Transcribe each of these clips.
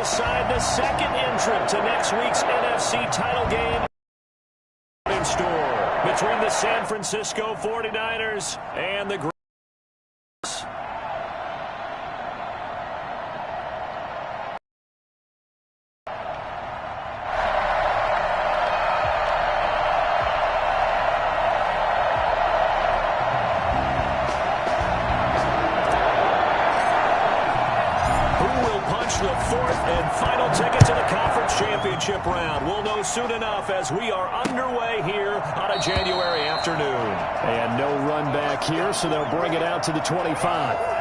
aside the second entrant to next week's NFC title game in store between the San Francisco 49ers and the the fourth and final ticket to the conference championship round. We'll know soon enough as we are underway here on a January afternoon. And no run back here, so they'll bring it out to the 25.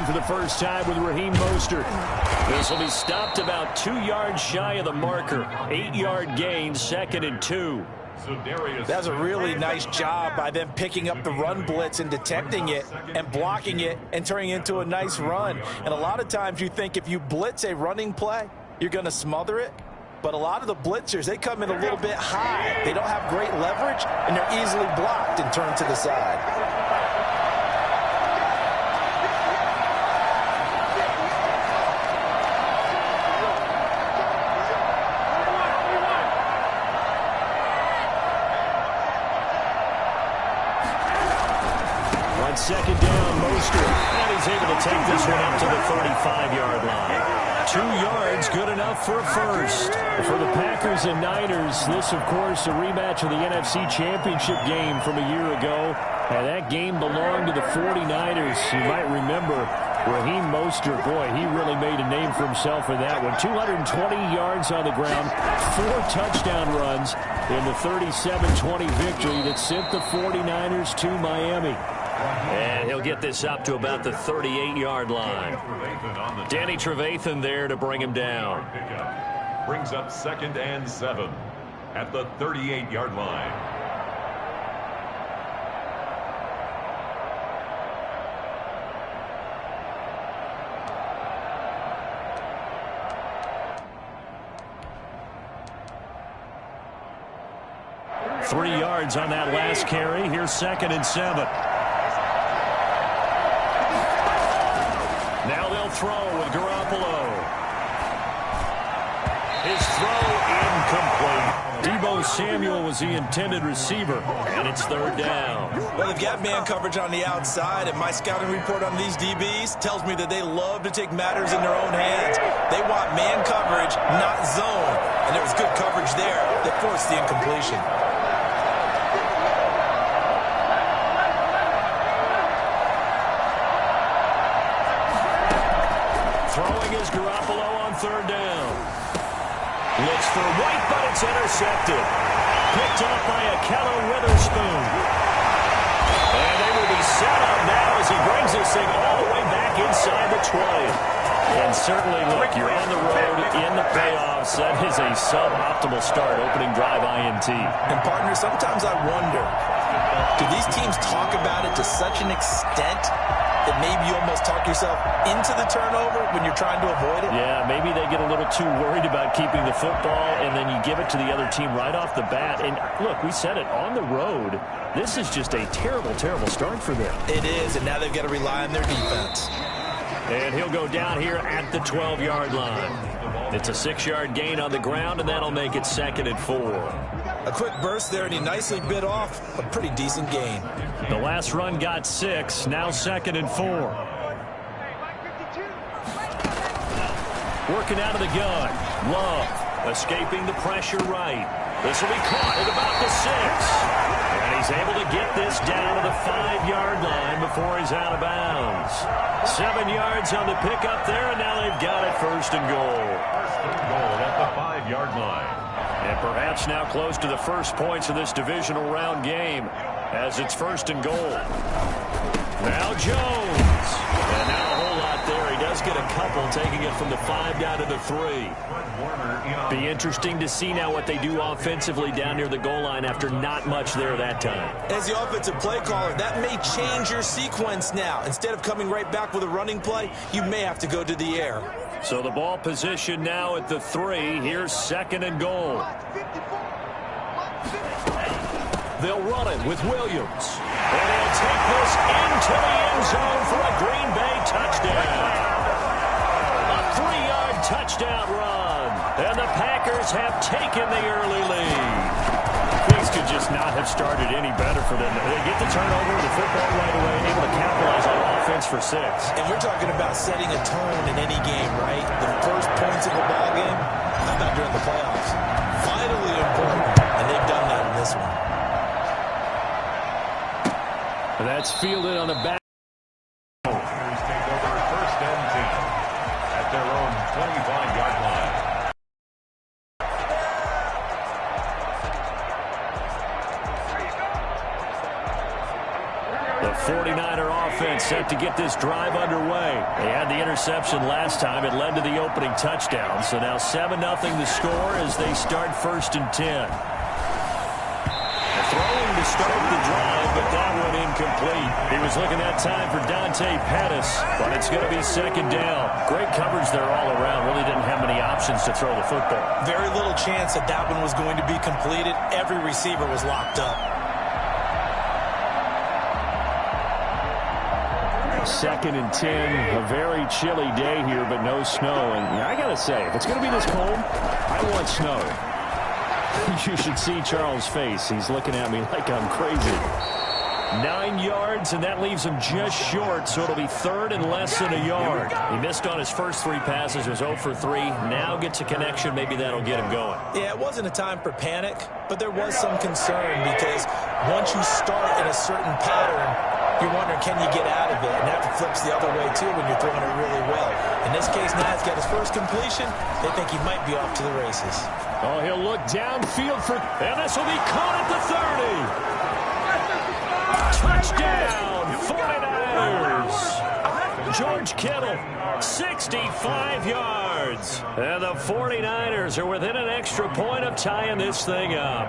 For the first time with Raheem Mostert. This will be stopped about 2 yards shy of the marker. 8-yard gain, 2nd and 2. That's a really nice job by them picking up the run blitz and detecting it and blocking it and turning it into a nice run. And a lot of times you think if you blitz a running play, you're going to smother it. But a lot of the blitzers, they come in a little bit high. They don't have great leverage, and they're easily blocked and turned to the side. Second down, Mostert. And he's able to take this one up to the 35-yard line. 2 yards, good enough for a first. For the Packers and Niners, this, of course, a rematch of the NFC Championship game from a year ago. And that game belonged to the 49ers. You might remember Raheem Mostert. Boy, he really made a name for himself in that one. 220 yards on the ground, 4 touchdown runs in the 37-20 victory that sent the 49ers to Miami. And he'll get this up to about the 38-yard line. Danny Trevathan there to bring him down. Brings up 2nd and 7 at the 38-yard line. Three yards on that last carry. Here's 2nd and 7. Now they'll throw with Garoppolo. His throw incomplete. Deebo Samuel was the intended receiver, and it's 3rd down. Well, they've got man coverage on the outside, and my scouting report on these DBs tells me that they love to take matters in their own hands. They want man coverage, not zone, and there was good coverage there that forced the incompletion. Throwing is Garoppolo on 3rd down. Looks for White, but it's intercepted. Picked off by Akello Witherspoon. And they will be set up now as he brings this thing all the way back inside the 20. And certainly, look, you're on the road in the playoffs. That is a suboptimal start, opening drive INT. And, partner, sometimes I wonder, do these teams talk about it to such an extent that maybe you almost talk yourself into the turnover when you're trying to avoid it? Yeah, maybe they get a little too worried about keeping the football, and then you give it to the other team right off the bat. And, look, we said it, on the road, this is just a terrible, terrible start for them. It is, and now they've got to rely on their defense. And he'll go down here at the 12-yard line. It's a 6-yard gain on the ground, and that'll make it 2nd and 4. A quick burst there, and he nicely bit off a pretty decent gain. The last run got 6, now 2nd and 4. Working out of the gun. Love escaping the pressure right. This will be caught at about the 6. And he's able to get this down to the 5-yard line before he's out of bounds. 7 yards on the pickup there, and now they've got it 1st and goal. 1st and goal at the 5-yard line. And perhaps now close to the first points of this divisional round game as it's 1st and goal. Now Jones. And not a whole lot there. He does get get a couple, taking it from the 5 down to the 3. Be interesting to see now what they do offensively down near the goal line after not much there that time. As the offensive play caller, that may change your sequence now. Instead of coming right back with a running play, you may have to go to the air. So the ball position now at the 3. Here's 2nd and goal. They'll run it with Williams. And he'll take this into the end zone for a Green Bay touchdown. A 3-yard touchdown run. And the Packers have taken the early lead. Things could just not have started any better for them. They get the turnover, the football right away, and able to capitalize on offense for 6. And we're talking about setting a tone in any game, right? The first points of the ball game, how about during the playoffs? Vitally important, and they've done that in this one. That's fielded on the back. Packers take over 1st and 10 at their own 25-yard line. The 49er offense set to get this drive underway. They had the interception last time. It led to the opening touchdown. So now 7-0 the score as they start 1st and 10. Throwing to start the drive, but that one incomplete. He was looking that time for Dante Pettis, but it's going to be 2nd down. Great coverage there all around. Really didn't have many options to throw the football. Very little chance that that one was going to be completed. Every receiver was locked up. 2nd and 10, a very chilly day here, but no snow. And I got to say, if it's going to be this cold, I want snow. You should see Charles' face. He's looking at me like I'm crazy. 9 yards, and that leaves him just short, so it'll be 3rd and less than a yard. He missed on his first 3 passes, was 0 for 3. Now gets a connection. Maybe that'll get him going. Yeah, it wasn't a time for panic, but there was some concern because once you start in a certain pattern, you're wondering, can you get out of it? And that flips the other way, too, when you're throwing it really well. In this case, now he's got his first completion. They think he might be off to the races. Oh, he'll look downfield for, and this will be caught at the 30. Touchdown, 49ers. George Kittle, 65 yards. And the 49ers are within an extra point of tying this thing up.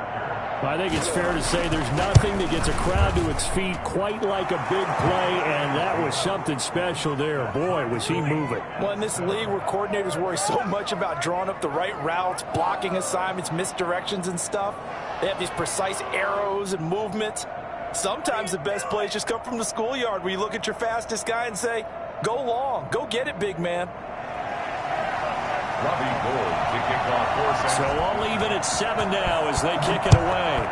I think it's fair to say there's nothing that gets a crowd to its feet quite like a big play, and that was something special there. Boy, was he moving. Well, in this league where coordinators worry so much about drawing up the right routes, blocking assignments, misdirections and stuff, they have these precise arrows and movements. Sometimes the best plays just come from the schoolyard where you look at your fastest guy and say, go long, go get it, big man. So all even at 7 now as they kick it away.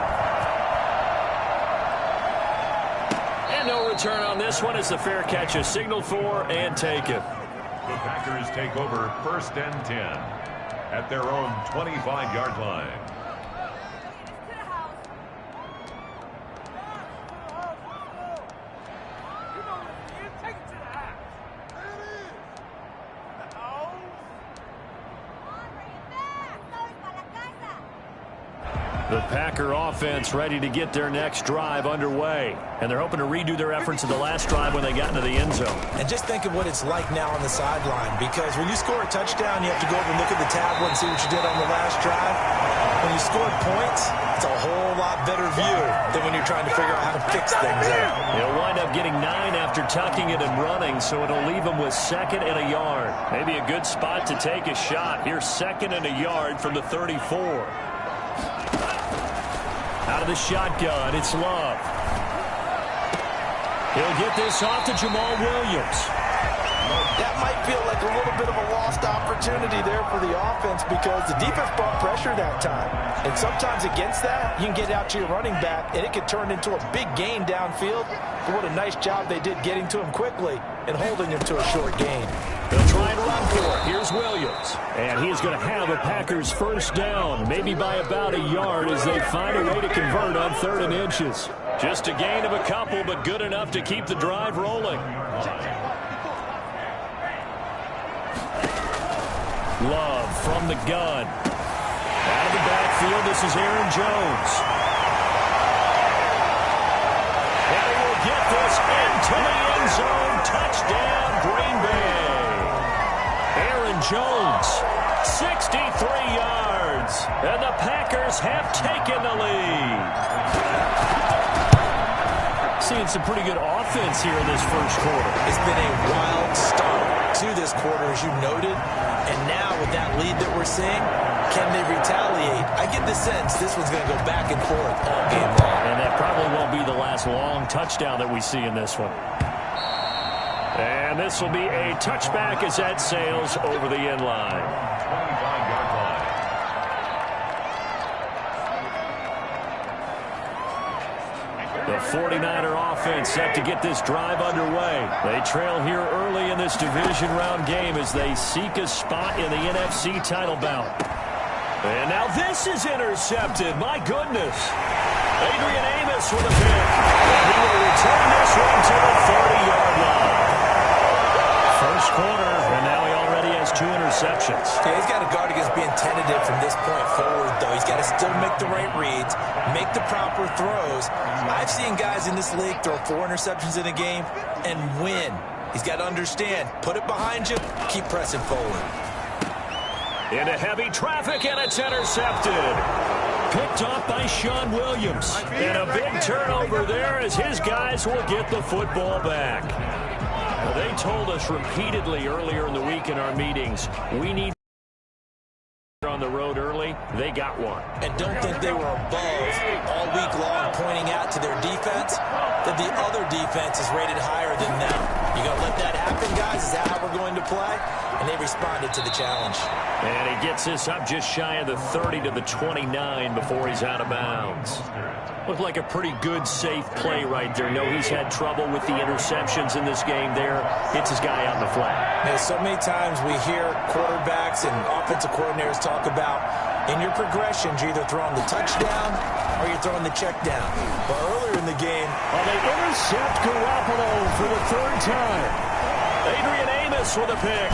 And no return on this one as the fair catch is signaled for and taken. The Packers take over 1st and 10 at their own 25-yard line. The Packer offense ready to get their next drive underway. And they're hoping to redo their efforts of the last drive when they got into the end zone. And just think of what it's like now on the sideline, because when you score a touchdown, you have to go over and look at the tablet and see what you did on the last drive. When you scored points, it's a whole lot better view than when you're trying to figure out how to fix things out. He'll wind up getting 9 after tucking it and running, so it'll leave him with 2nd and a yard. Maybe a good spot to take a shot. Here's 2nd and a yard from the 34. Out of the shotgun, it's Love. He'll get this off to Jamal Williams. That might feel like a little bit of a lost opportunity there for the offense because the defense brought pressure that time. And sometimes against that, you can get out to your running back, and it could turn into a big gain downfield. But what a nice job they did getting to him quickly and holding him to a short gain. They'll try and run for it. Here's Williams. And he is going to have a Packers first down, maybe by about a yard as they find a way to convert on 3rd and inches. Just a gain of a couple, but good enough to keep the drive rolling. Love from the gun. Out of the backfield, this is Aaron Jones. And he will get this into the end zone. Touchdown, Green Bay. Jones. 63 yards. And the Packers have taken the lead. Seeing some pretty good offense here in this first quarter. It's been a wild start to this quarter, as you noted. And now with that lead that we're seeing, can they retaliate? I get the sense this one's going to go back and forth all game long. And that probably won't be the last long touchdown that we see in this one. And this will be a touchback as that sails over the end line. 25-yard line. The 49er offense set to get this drive underway. They trail here early in this division round game as they seek a spot in the NFC title bout. And now this is intercepted. My goodness. Adrian Amos with a pick. And he will return this one to the 30-yard line. First quarter, and now he already has 2 interceptions. Yeah, he's got to guard against being tentative from this point forward, though. He's got to still make the right reads, make the proper throws. I've seen guys in this league throw 4 interceptions in a game and win. He's got to understand, put it behind you, keep pressing forward. Into heavy traffic, and it's intercepted. Picked off by Sean Williams. And a big turnover there as his guys will get the football back. Well, they told us repeatedly earlier in the week in our meetings, we need on the road early. They got one. And don't think they were above all week long pointing out to their defense that the other defense is rated higher than them. You going to let that happen, guys? Is that how we're going to play? And they responded to the challenge. And he gets this up just shy of the 30 to the 29 before he's out of bounds. Looked like a pretty good, safe play right there. No, he's had trouble with the interceptions in this game there. Hits his guy out in the flat. And so many times we hear quarterbacks and offensive coordinators talk about in your progressions, you're either throwing the touchdown or you're throwing the check down. But earlier in the game, they intercept Garoppolo for the 3rd time. Adrian Amos with a pick.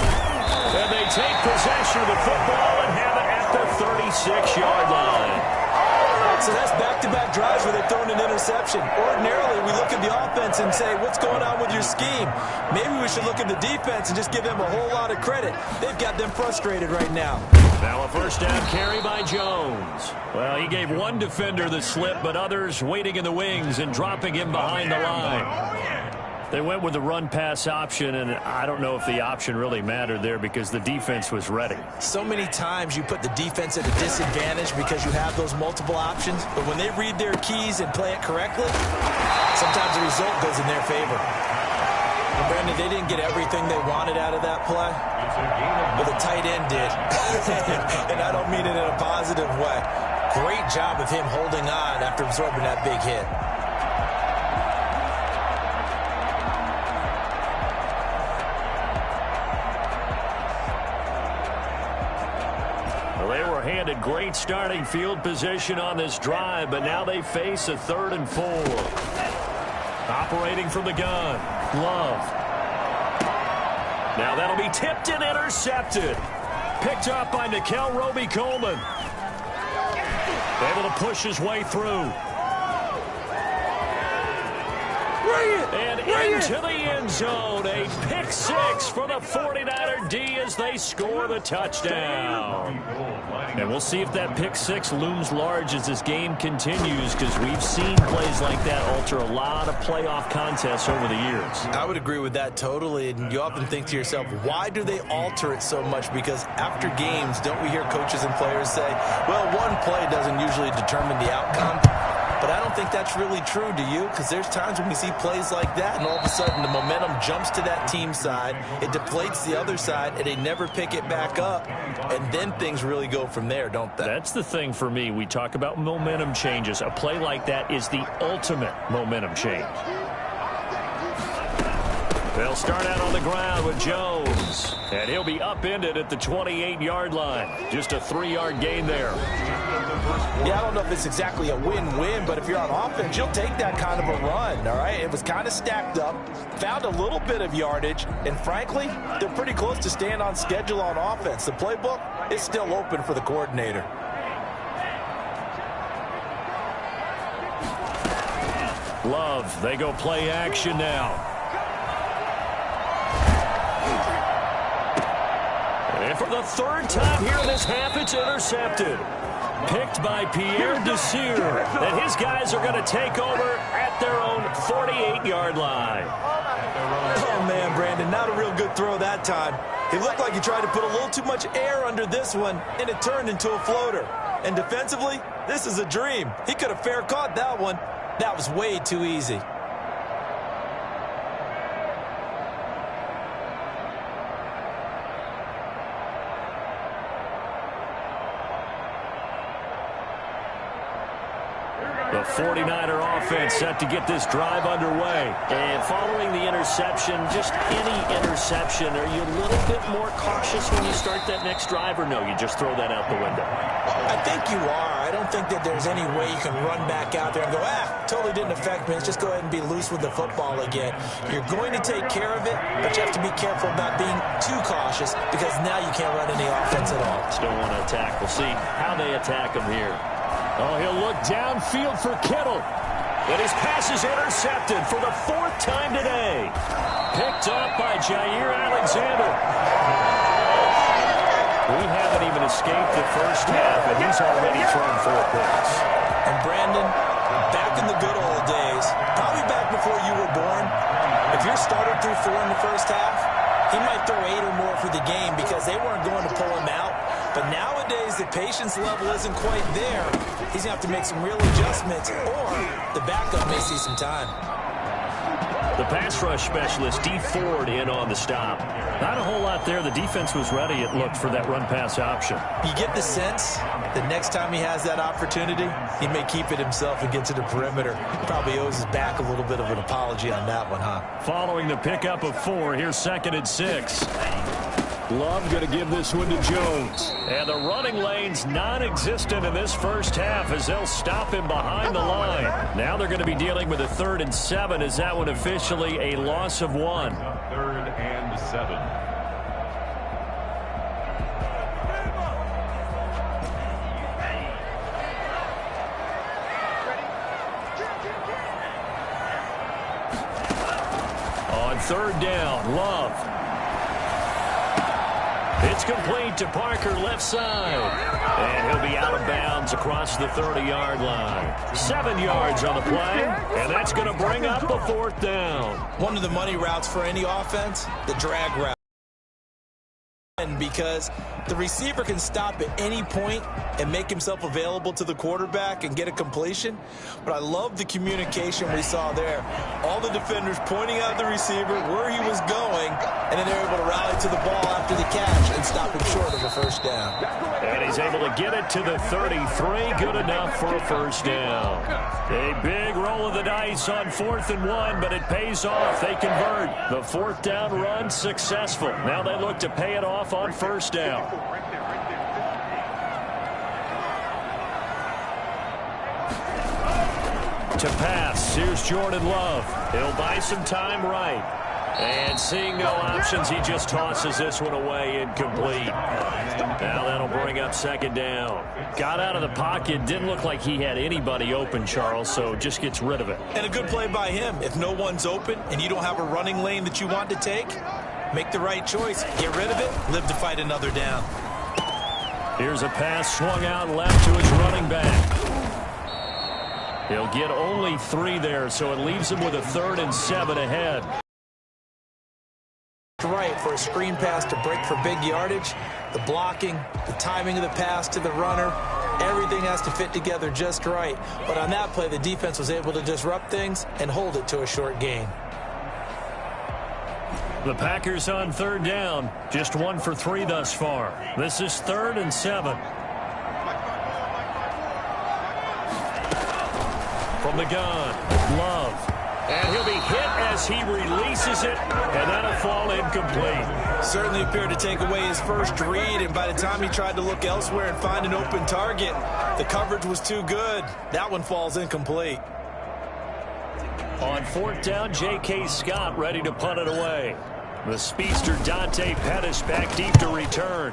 And they take possession of the football and have it at the 36-yard line. So that's back-to-back drives where they've thrown an interception. Ordinarily, we look at the offense and say, what's going on with your scheme? Maybe we should look at the defense and just give them a whole lot of credit. They've got them frustrated right now. Now a first down carry by Jones. Well, he gave one defender the slip, but others waiting in the wings and dropping him behind the line. They went with the run-pass option, and I don't know if the option really mattered there because the defense was ready. So many times you put the defense at a disadvantage because you have those multiple options, but when they read their keys and play it correctly, sometimes the result goes in their favor. And Brandon, they didn't get everything they wanted out of that play, but the tight end did. And I don't mean it in a positive way. Great job of him holding on after absorbing that big hit. Handed great starting field position on this drive, but now they face a 3rd and 4. Operating from the gun, Love. Now that'll be tipped and intercepted. Picked up by Nikel Roby-Coleman. Able to push his way through. And into the end zone. A pick 6 for the 49er D as they score the touchdown. And we'll see if that pick 6 looms large as this game continues, because we've seen plays like that alter a lot of playoff contests over the years. I would agree with that totally. And you often think to yourself, why do they alter it so much? Because after games, don't we hear coaches and players say, well, one play doesn't usually determine the outcome? But I don't think that's really true, do you? Because there's times when we see plays like that, and all of a sudden the momentum jumps to that team side, it deflates the other side, and they never pick it back up, and then things really go from there, don't they? That's the thing for me. We talk about momentum changes. A play like that is the ultimate momentum change. They'll start out on the ground with Jones, and he'll be upended at the 28-yard line. Just a 3-yard gain there. Yeah, I don't know if it's exactly a win-win, but if you're on offense, you'll take that kind of a run, all right? It was kind of stacked up, found a little bit of yardage, and frankly, they're pretty close to staying on schedule on offense. The playbook is still open for the coordinator. Love, they go play action now. And for the third time here in this half, it's intercepted. Picked by Pierre Desir. And his guys are going to take over at their own 48-yard line. Oh, man, Brandon, not a real good throw that time. It looked like he tried to put a little too much air under this one, and it turned into a floater. And defensively, this is a dream. He could have fair caught that one. That was way too easy. The 49er offense set to get this drive underway. And following the interception, just any interception, are you a little bit more cautious when you start that next drive, or no, you just throw that out the window? I think you are. I don't think that there's any way you can run back out there and go, totally didn't affect me. Let's just go ahead and be loose with the football again. You're going to take care of it, but you have to be careful about being too cautious because now you can't run any offense at all. Still want to attack. We'll see how they attack him here. Oh, he'll look downfield for Kittle. And his pass is intercepted for the fourth time today. Picked up by Jair Alexander. We haven't even escaped the first half, and he's already thrown 4 picks. And Brandon, back in the good old days, probably back before you were born, if your starter threw 4 in the first half, he might throw 8 or more for the game because they weren't going to pull him out. But nowadays, the patience level isn't quite there. He's going to have to make some real adjustments, or the backup may see some time. The pass rush specialist, D. Ford, in on the stop. Not a whole lot there. The defense was ready, it looked, for that run-pass option. You get the sense that next time he has that opportunity, he may keep it himself and get to the perimeter. Probably owes his back a little bit of an apology on that one, huh? Following the pickup of 4, here's 2nd and 6. Love going to give this one to Jones. And the running lane's non-existent in this first half as they'll stop him behind the line. Now they're going to be dealing with a 3rd and 7. Is that one officially a loss of 1? 3rd and 7. On 3rd down, Love. It's complete to Parker, left side. And he'll be out of bounds across the 30-yard line. 7 yards on the play, and that's going to bring up a 4th down. One of the money routes for any offense, the drag route. Because the receiver can stop at any point and make himself available to the quarterback and get a completion. But I love the communication we saw there. All the defenders pointing out the receiver where he was going, and then they're able to rally to the ball after the catch and stop him short of a 1st down. And he's able to get it to the 33. Good enough for a 1st down. A big roll of the dice on 4th and 1, but it pays off. They convert. The 4th down run successful. Now they look to pay it off on 1st down. To pass, here's Jordan Love. He'll buy some time right. And seeing no options, he just tosses this one away, incomplete. Now that'll bring up 2nd down. Got out of the pocket, didn't look like he had anybody open, Charles, so just gets rid of it. And a good play by him. If no one's open and you don't have a running lane that you want to take, make the right choice. Get rid of it, live to fight another down. Here's a pass swung out left to his running back. He'll get only 3 there, so it leaves him with a 3rd and 7 ahead. Right for a screen pass to break for big yardage. The blocking, the timing of the pass to the runner, everything has to fit together just right. But on that play, the defense was able to disrupt things and hold it to a short gain. The Packers on 3rd down. Just 1 for 3 thus far. This is 3rd and 7. From the gun, Love. And he'll be hit as he releases it, and that'll fall incomplete. Certainly appeared to take away his first read, and by the time he tried to look elsewhere and find an open target, the coverage was too good. That one falls incomplete. On 4th down, J.K. Scott ready to punt it away. The speedster Dante Pettis back deep to return.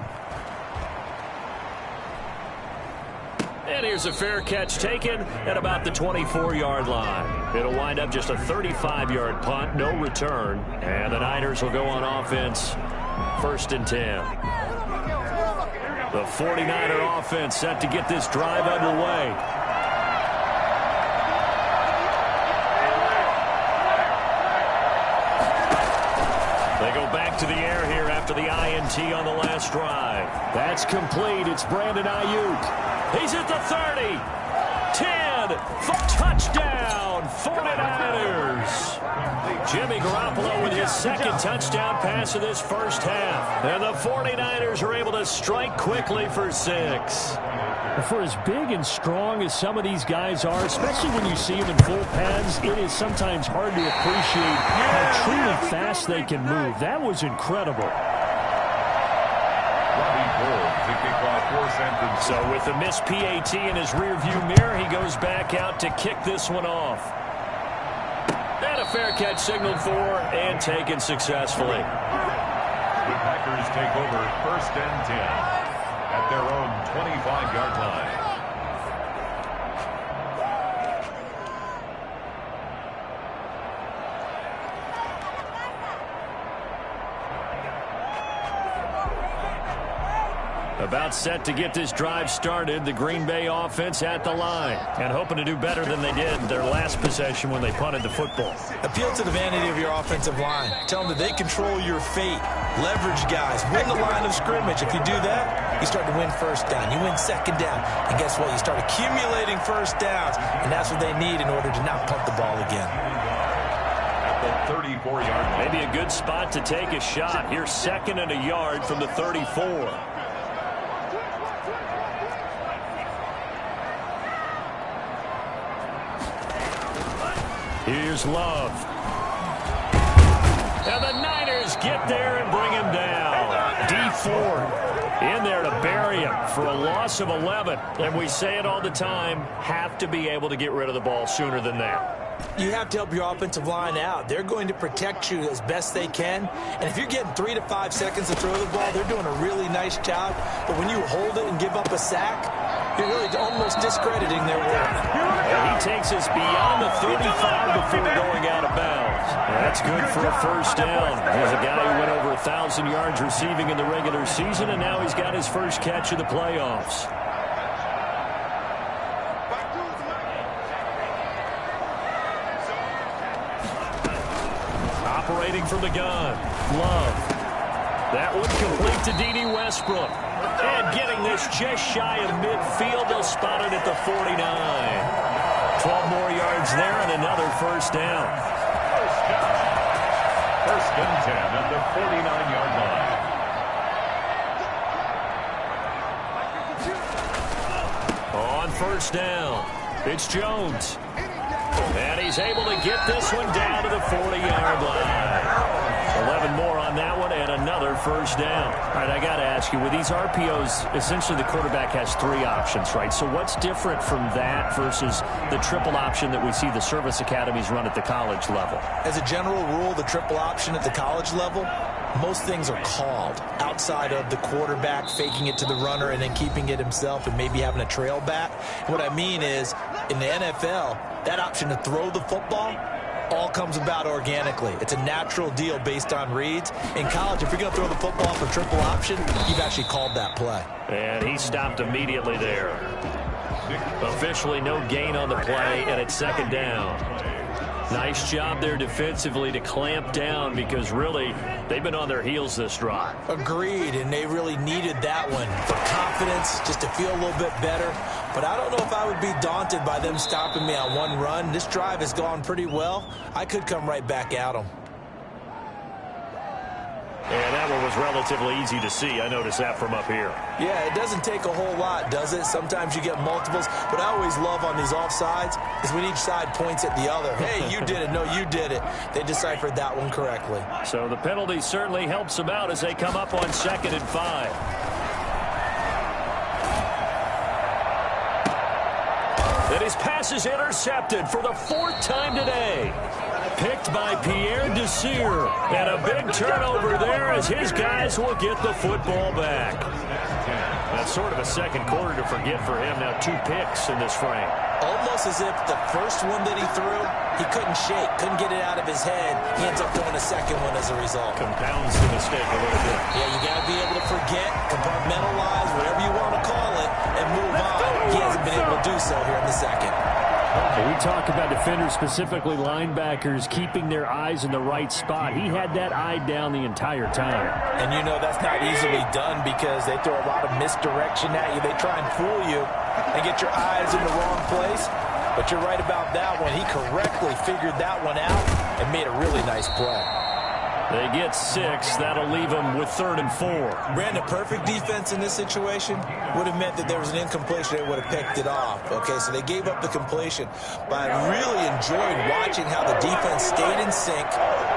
And here's a fair catch taken at about the 24-yard line. It'll wind up just a 35-yard punt, no return. And the Niners will go on offense, 1st and 10. The 49er offense set to get this drive underway. They go back to the air here after the INT on the last drive. That's complete. It's Brandon Ayuk. He's at the 30. 10. Touchdown, 49ers. Jimmy Garoppolo with his second touchdown pass of this first half. And the 49ers are able to strike quickly for 6. For as big and strong as some of these guys are, especially when you see them in full pads, it is sometimes hard to appreciate how truly fast they can move. That was incredible. So with the missed PAT in his rearview mirror, he goes back out to kick this one off. And a fair catch signaled for and taken successfully. The Packers take over 1st and 10 at their own 25-yard line. About set to get this drive started, the Green Bay offense at the line. And hoping to do better than they did their last possession when they punted the football. Appeal to the vanity of your offensive line. Tell them that they control your fate. Leverage guys. Win the line of scrimmage. If you do that, you start to win first down. You win second down. And guess what? You start accumulating first downs. And that's what they need in order to not punt the ball again. At the 34-yard line. Maybe a good spot to take a shot. Here's 2nd and a yard from the 34. Here's Love. And the Niners get there and bring him down. D Ford in there to bury him for a loss of 11. And we say it all the time, have to be able to get rid of the ball sooner than that. You have to help your offensive line out. They're going to protect you as best they can. And if you're getting 3 to 5 seconds to throw the ball, they're doing a really nice job. But when you hold it and give up a sack, you're really almost discrediting their work. And he takes us beyond the 35 before going out of bounds. That's good for a first down. He's a guy who went over 1,000 yards receiving in the regular season, and now he's got his first catch of the playoffs. Operating from the gun. Love. That one complete to D.D. Westbrook. And getting this just shy of midfield. They'll spot it at the 49. 12 more yards there and another first down. First and 10 at the 49-yard line. On first down, it's Jones. And he's able to get this one down to the 40-yard line. 11 more on that one and another first down. All right, I got to ask you, with these RPOs, essentially the quarterback has 3 options, right? So what's different from that versus the triple option that we see the service academies run at the college level? As a general rule, the triple option at the college level, most things are called outside of the quarterback faking it to the runner and then keeping it himself and maybe having a trail back. What I mean is, in the NFL, that option to throw the football all comes about organically. It's a natural deal based on reads. In college, if you're going to throw the football for triple option, you've actually called that play. And he stopped immediately there. Officially no gain on the play, and it's second down. Nice job there defensively to clamp down because really they've been on their heels this drive. Agreed, and they really needed that one for confidence, just to feel a little bit better. But I don't know if I would be daunted by them stopping me on one run. This drive has gone pretty well. I could come right back at them. And that one was relatively easy to see. I noticed that from up here. Yeah, it doesn't take a whole lot, does it? Sometimes you get multiples. What I always love on these offsides is when each side points at the other. Hey, you did it. No, you did it. They deciphered that one correctly. So the penalty certainly helps them out as they come up on 2nd and 5. And his pass is intercepted for the 4th time today. Picked by Pierre Desir. And a big turnover there as his guys will get the football back. That's sort of a second quarter to forget for him. Now 2 picks in this frame. Almost as if the first one that he threw, he couldn't shake, couldn't get it out of his head. He ends up throwing a second one as a result. Compounds the mistake a little bit. Yeah, you got to be able to forget, compartmentalize, whatever you want to call it, and move on. He hasn't been able to do so here in the second. We talk about defenders, specifically linebackers, keeping their eyes in the right spot. He had that eye down the entire time. And you know that's not easily done because they throw a lot of misdirection at you. They try and fool you and get your eyes in the wrong place. But you're right about that one. He correctly figured that one out and made a really nice play. They get 6. That'll leave them with 3rd and 4. Brandon, perfect defense in this situation would have meant that there was an incompletion. They would have picked it off. Okay, so they gave up the completion. But I really enjoyed watching how the defense stayed in sync,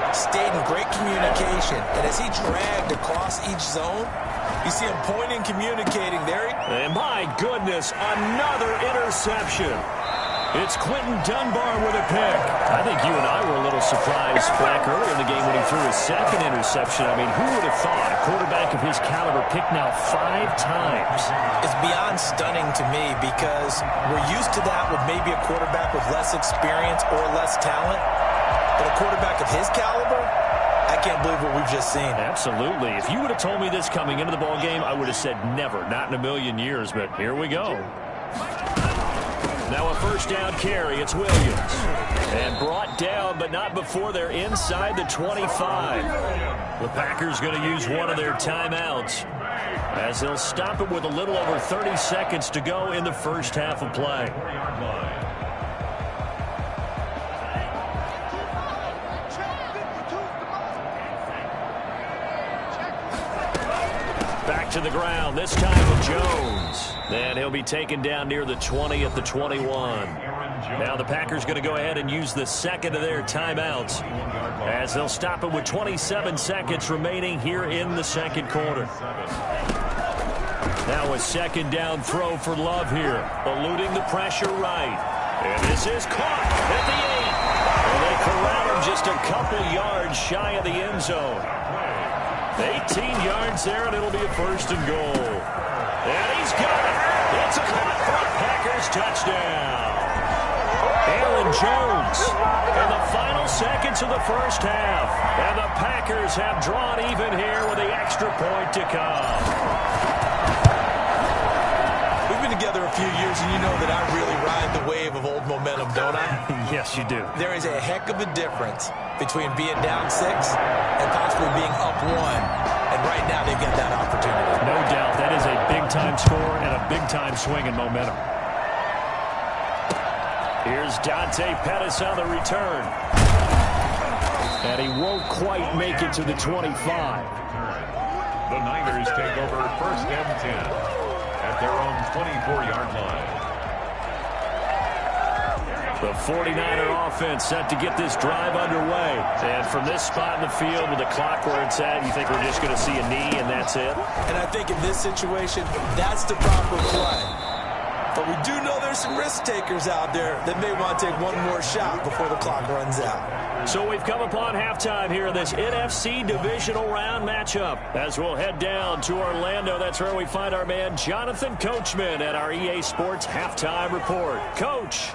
stayed in great communication. And as he dragged across each zone, you see him pointing, communicating there. And my goodness, another interception. It's Quentin Dunbar with a pick. I think you and I were a little surprised back earlier in the game when he threw his second interception. I mean, who would have thought a quarterback of his caliber picked now 5 times? It's beyond stunning to me because we're used to that with maybe a quarterback with less experience or less talent. But a quarterback of his caliber, I can't believe what we've just seen. Absolutely. If you would have told me this coming into the ball game, I would have said never, not in a million years. But here we go. Now a first down carry. It's Williams. And brought down, but not before they're inside the 25. The Packers going to use one of their timeouts as they'll stop it with a little over 30 seconds to go in the first half of play. Back to the ground, this time with Jones. And he'll be taken down near the 20 at the 21. Now the Packers going to go ahead and use the second of their timeouts as they'll stop it with 27 seconds remaining here in the second quarter. Now a second down throw for Love here, eluding the pressure right. And this is caught at the 8. And they corral him just a couple yards shy of the end zone. 18 yards there, and it'll be a first and goal. And he's got it. It's a caught for a Packers touchdown. Aaron Jones in the final seconds of the first half. And the Packers have drawn even here with the extra point to come. We've been together a few years, and you know that I really ride the wave of old momentum, don't I? Yes, you do. There is a heck of a difference between being down 6 and possibly being up 1. And right now they've got that opportunity. No doubt. That is a big-time score and a big-time swing in momentum. Here's Dante Pettis on the return. And he won't quite make it to the 25. The Niners take over first and 10 at their own 24-yard line. The 49er offense set to get this drive underway. And from this spot in the field with the clock where it's at, you think we're just going to see a knee and that's it? And I think in this situation, that's the proper play. But we do know there's some risk takers out there that may want to take one more shot before the clock runs out. So we've come upon halftime here in this NFC divisional round matchup. As we'll head down to Orlando, that's where we find our man Jonathan Coachman at our EA Sports Halftime Report. Coach.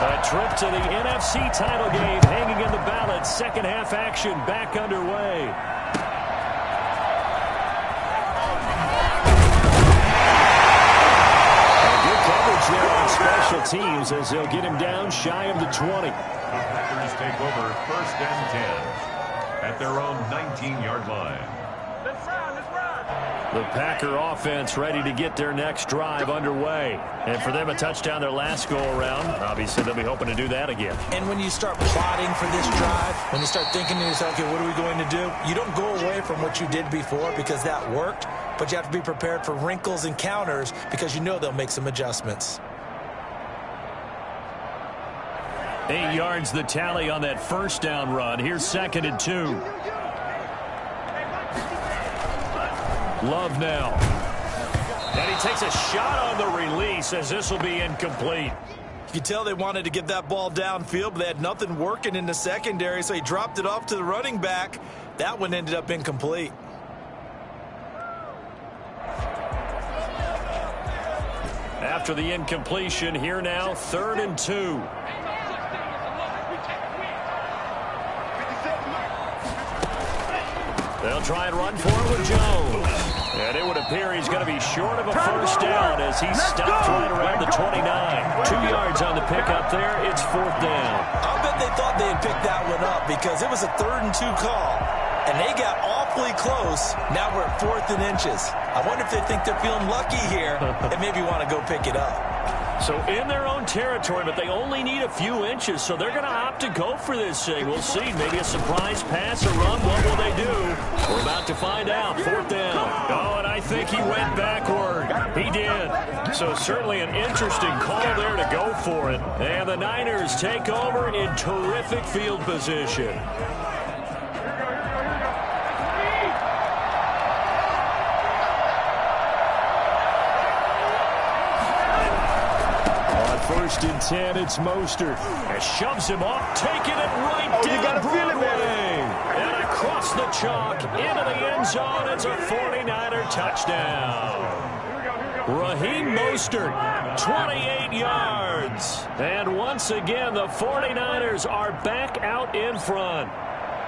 A trip to the NFC title game hanging in the balance. Second half action back underway. And good coverage there on special teams as they'll get him down shy of the 20. The Packers take over first and 10 at their own 19-yard line. The Packer offense ready to get their next drive underway. And for them, a touchdown their last go-around. Obviously, they'll be hoping to do that again. And when you start plotting for this drive, when you start thinking to yourself, okay, what are we going to do? You don't go away from what you did before because that worked, but you have to be prepared for wrinkles and counters because you know they'll make some adjustments. 8 yards the tally on that first down run. Here's second and 2. Love now. And he takes a shot on the release as this will be incomplete. You could tell they wanted to get that ball downfield, but they had nothing working in the secondary, so he dropped it off to the running back. That one ended up incomplete. After the incompletion, here now, 3rd and 2. They'll try and run for it with Jones. And it would appear he's going to be short of a first down as he stopped right around the 29. 2 yards on the pickup there. It's 4th down. I'll bet they thought they had picked that one up because it was a 3rd and 2 call. And they got awfully close. Now we're at 4th and inches. I wonder if they think they're feeling lucky here and maybe want to go pick it up. So in their own territory, but they only need a few inches, so they're going to opt to go for this thing. We'll see. Maybe a surprise pass or run. What will they do? We're about to find out. 4th down. Oh, and I think he went backward. He did. So certainly an interesting call there to go for it. And the Niners take over in terrific field position. First and 10, it's Mostert. And shoves him off, taking it right down Broadway. And across the chalk, into the end zone. It's a 49er touchdown. Raheem Mostert, 28 yards. And once again, the 49ers are back out in front.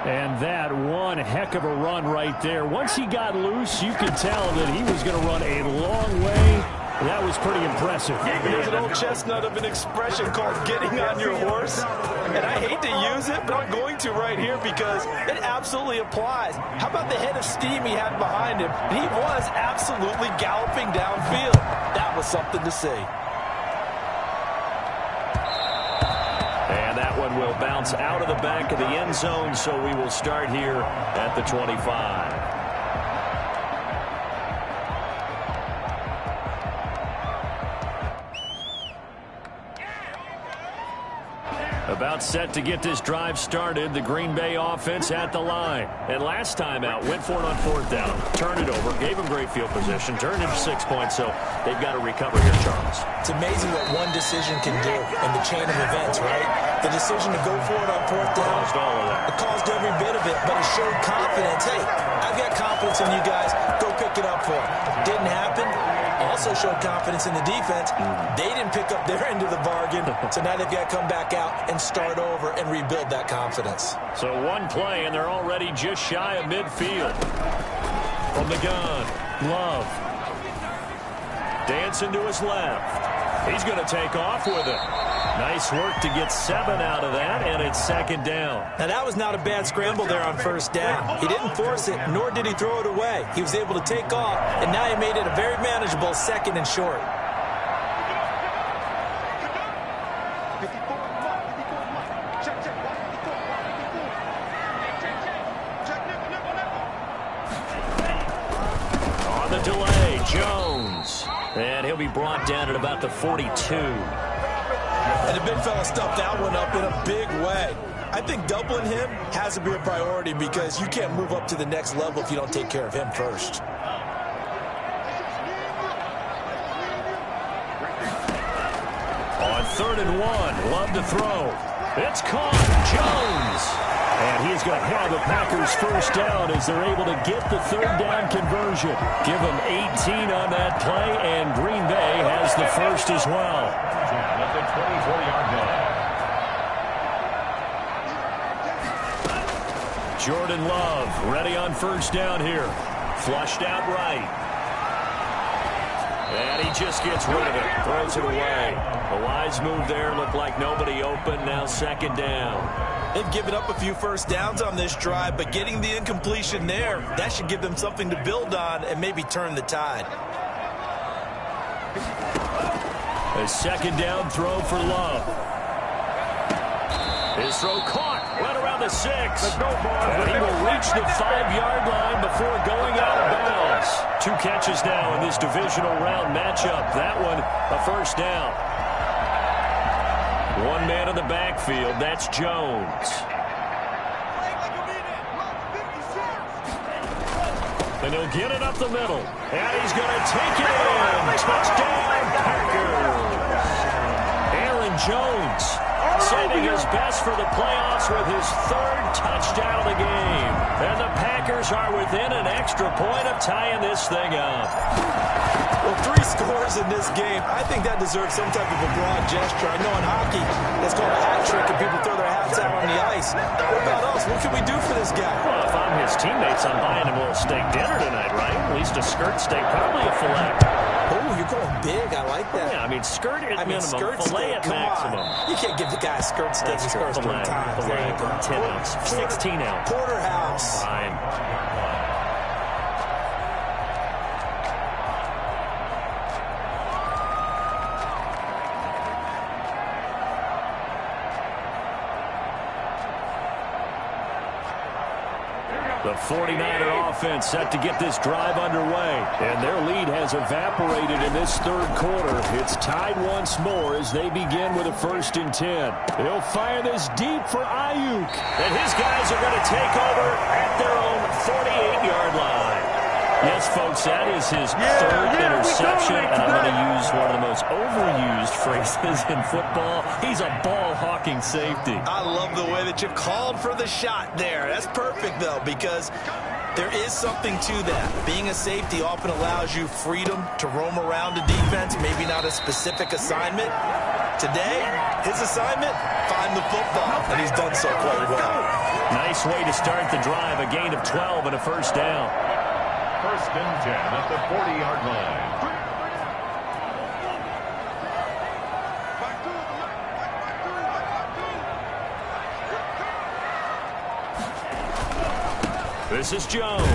And that one heck of a run right there. Once he got loose, you could tell that he was going to run a long way. That was pretty impressive. There's an old chestnut of an expression called getting on your horse. And I hate to use it, but I'm going to right here because it absolutely applies. How about the head of steam he had behind him? He was absolutely galloping downfield. That was something to see. And that one will bounce out of the back of the end zone, so we will start here at the 25. About set to get this drive started. The Green Bay offense at the line. And last time out, went for it on 4th down. Turned it over. Gave him great field position. Turned into 6 points, so they've got to recover here, Charles. It's amazing what one decision can do in the chain of events, right? The decision to go for it on 4th down. Caused all of that. It caused every bit of it, but it showed confidence. Hey, I've got confidence in you guys. Go pick it up for it. Didn't happen. Also showed confidence in the defense. They didn't pick up their end of the bargain, so now they've got to come back out and start over and rebuild that confidence. So one play, and they're already just shy of midfield. From the gun, Love. Dancing to his left. He's going to take off with it. Nice work to get 7 out of that, and it's 2nd down. Now, that was not a bad scramble there on 1st down. He didn't force it, nor did he throw it away. He was able to take off, and now he made it a very manageable 2nd and short. On the delay, Jones. And he'll be brought down at about the 42. And the big fella stuffed that one up in a big way. I think doubling him has to be a priority because you can't move up to the next level if you don't take care of him first. On 3rd and 1, Love to throw. It's caught. Jones. And he's going to have the Packers first down as they're able to get the 3rd down conversion. Give them 18 on that play, and Green Bay has the first as well. At the 24-yard line. Jordan Love ready on first down here. Flushed out right. And he just gets rid of it. Throws it away. A wise move there. Looked like nobody open. Now 2nd down. They've given up a few first downs on this drive, but getting the incompletion there, that should give them something to build on and maybe turn the tide. A 2nd down throw for Love. His throw caught right around the 6. And he will reach the 5-yard line before going out of bounds. 2 catches now in this divisional round matchup. That one, a first down. 1 man in the backfield. That's Jones. And he'll get it up the middle. And he's going to take it in. Touchdown, Packers. Aaron Jones saving his best for the playoffs with his third touchdown of the game. And the Packers are within an extra point of tying this thing up. Well, 3 scores in this game. I think that deserves some type of a broad gesture. I know in hockey, that's called a hat trick, and people throw their hats out on the ice. What about us? What can we do for this guy? Well, if I'm his teammates, I'm buying him a little steak dinner tonight, right? At least a skirt steak, probably a fillet. Oh, you're going big. I like that. Yeah, I mean, skirt at minimum, skirt fillet steak, at maximum. On. You can't give the guy a skirt steak. That's His first 3 times. Fillet, 10 ounce, 16 ounce. Porterhouse. Fine. The 49er offense set to get this drive underway. And their lead has evaporated in this third quarter. It's tied once more as they begin with a 1st and 10. He'll fire this deep for Ayuk. And his guys are going to take over at their own 48-yard line. Yes, folks, that is his third interception, and I'm going to use one of the most overused phrases in football. He's a ball-hawking safety. I love the way that you called for the shot there. That's perfect, though, because there is something to that. Being a safety often allows you freedom to roam around the defense, maybe not a specific assignment. Today, his assignment, find the football, and he's done so quite well. Nice way to start the drive, a gain of 12 and a 1st down. 1st and 10 at the 40-yard line. This is Jones.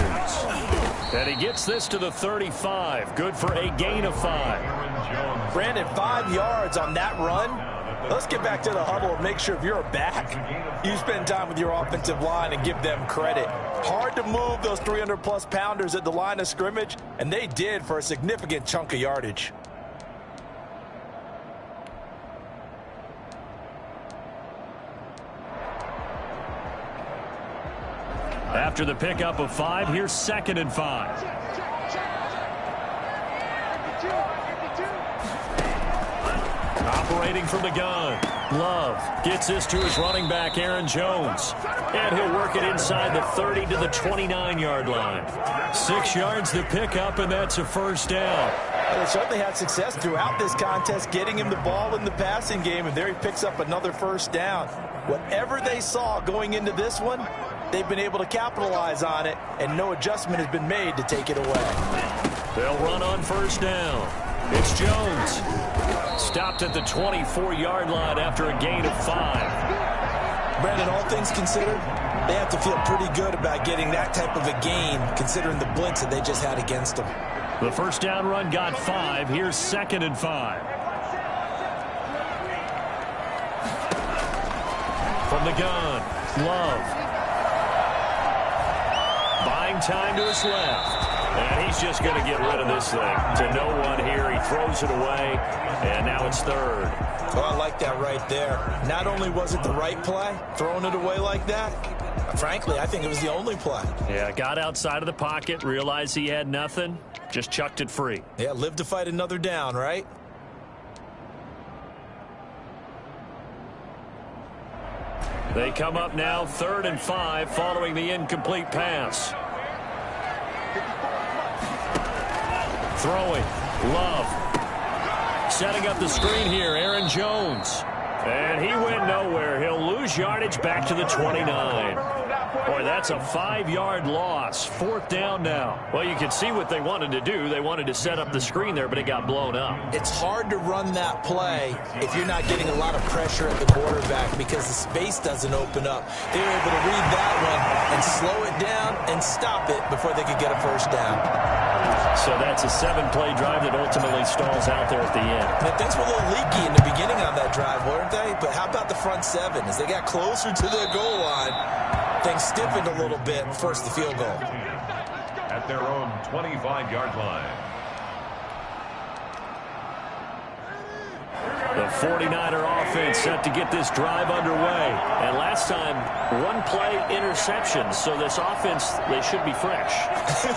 And he gets this to the 35. Good for a gain of 5. Brandon, 5 yards on that run. Let's get back to the huddle and make sure if you're a back, you spend time with your offensive line and give them credit. Hard to move those 300-plus pounders at the line of scrimmage, and they did for a significant chunk of yardage. After the pickup of 5, here's 2nd and 5. Operating from the gun. Love gets this to his running back, Aaron Jones. And he'll work it inside the 30 to the 29-yard line. 6 yards to pick up, and that's a 1st down. They certainly had success throughout this contest, getting him the ball in the passing game, and there he picks up another 1st down. Whatever they saw going into this one, they've been able to capitalize on it, and no adjustment has been made to take it away. They'll run on 1st down. It's Jones. Stopped at the 24-yard line after a gain of 5. Brandon, all things considered, they have to feel pretty good about getting that type of a gain, considering the blitz that they just had against them. The 1st down run got 5. Here's 2nd and 5. From the gun, Love. Buying time to his left. And he's just going to get rid of this thing. To no one here. He throws it away. And now it's 3rd. Oh, I like that right there. Not only was it the right play, throwing it away like that, frankly, I think it was the only play. Yeah, got outside of the pocket, realized he had nothing, just chucked it free. Yeah, live to fight another down, right? They come up now 3rd and 5 following the incomplete pass. Throwing. Love. Setting up the screen here, Aaron Jones. And he went nowhere. He'll lose yardage back to the 29. Boy, that's a 5-yard loss. 4th down now. Well, you can see what they wanted to do. They wanted to set up the screen there, but it got blown up. It's hard to run that play if you're not getting a lot of pressure at the quarterback because the space doesn't open up. They were able to read that one and slow it down and stop it before they could get a 1st down. So that's a 7-play drive that ultimately stalls out there at the end. Man, things were a little leaky in the beginning on that drive, weren't they? But how about the front 7? As they got closer to their goal line, things stiffened a little bit and forced the field goal. At their own 25-yard line. The 49er offense set to get this drive underway. And last time, one-play interception. So this offense, they should be fresh.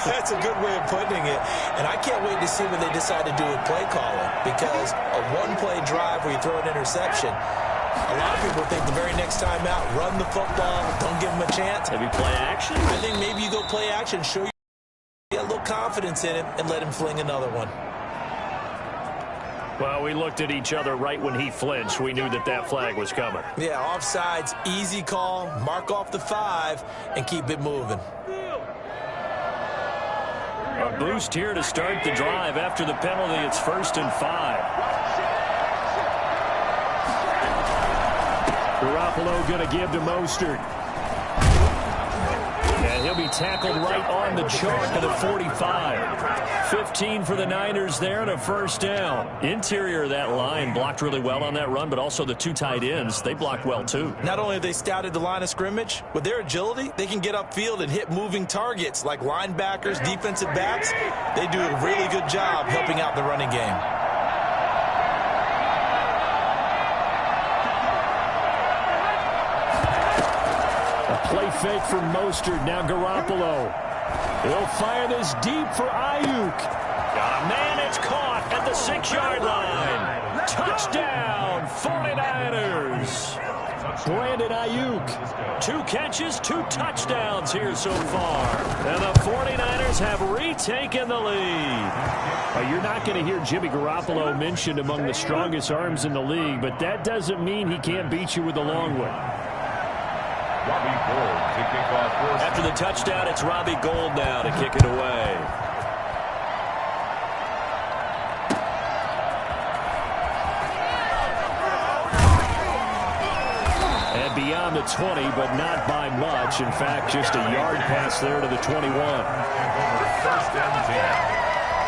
That's a good way of putting it. And I can't wait to see what they decide to do with play calling. Because a one-play drive where you throw an interception, a lot of people think the very next time out, run the football, don't give them a chance. Maybe play action? I think maybe you go play action, show you a little confidence in him, and let him fling another one. Well, we looked at each other right when he flinched. We knew that that flag was coming. Yeah, offsides, easy call, mark off the 5, and keep it moving. A boost here to start the drive. After the penalty, it's 1st and 5. Garoppolo going to give to Mostert. And he'll be tackled right on the chalk of the 45. 15 for the Niners there and a first down. Interior of that line blocked really well on that run, but also the 2 tight ends, they blocked well too. Not only have they scouted the line of scrimmage, with their agility, they can get upfield and hit moving targets like linebackers, defensive backs. They do a really good job helping out the running game. Play fake from Mostert. Now Garoppolo. He'll fire this deep for Ayuk. Man, it's caught at the 6-yard line. Touchdown, 49ers. Brandon Ayuk. 2 catches, 2 touchdowns here so far. And the 49ers have retaken the lead. You're not going to hear Jimmy Garoppolo mentioned among the strongest arms in the league, but that doesn't mean he can't beat you with the long one. Robbie Gould to kick off first. After the touchdown, it's Robbie Gould now to kick it away. And beyond the 20, but not by much. In fact, just a yard pass there to the 21. First and 10